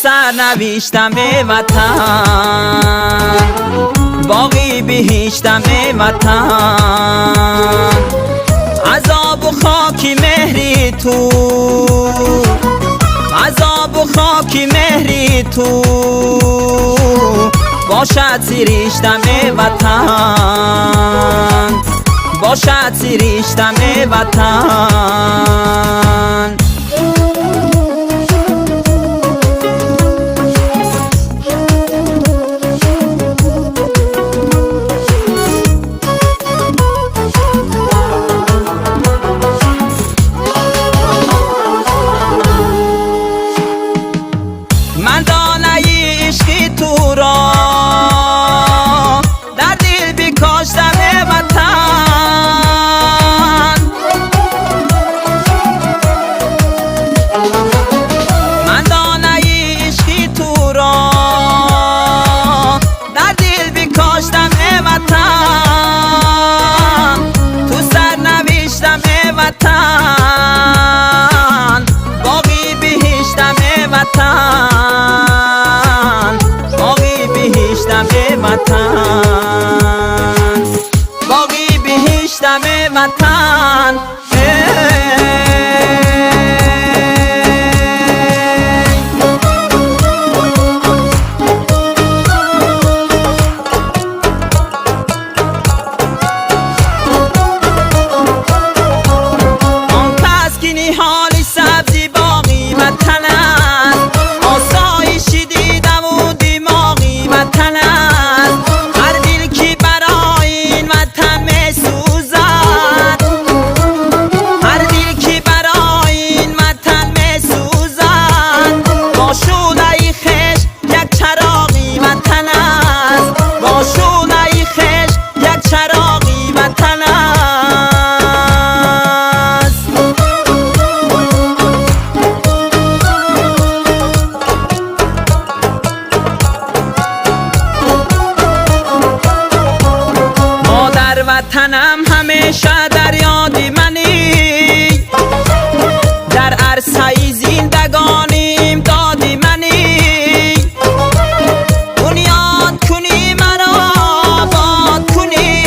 سرنوشتم وطن، باقی بهشتم وطن. عذاب و خاکی مهری تو، عذاب و خاکی مهری تو، باشد سیریشتم وطن، باشد سیریشتم وطن. من دانه عشقی تو را در دل بکاشتم وطن، من دانه عشقی تو را در دل بکاشتم وطن، تو سرنوشتم وطن، باقی بهشتم وطن، باقی بهشتم وطن، باقی بهشتم وطن. آن کس که نهالی سبزی باقی وطن است، آسایشی دیدم و دماغی وطن است. هر دل که برای این وطن میسوزد، هر دل که برای این وطن میسوزد، باشد ای خویش یک چراغی وطن است، باشد ای خویش یک چراغی وطن است. وطنم همیشه در یاد منی، در عرصه زندگانیم دادی منی. بنیاد کنی مرا آباد کنی،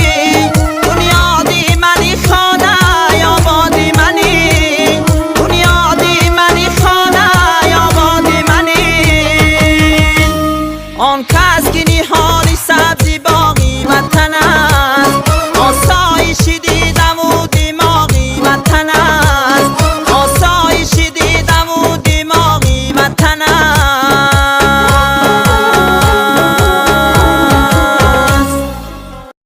بنیادی منی خانه آبادی منی، بنیادی منی خانه آبادی منی. آن کس که نهالی سبزی باقی وطن است، آسایشی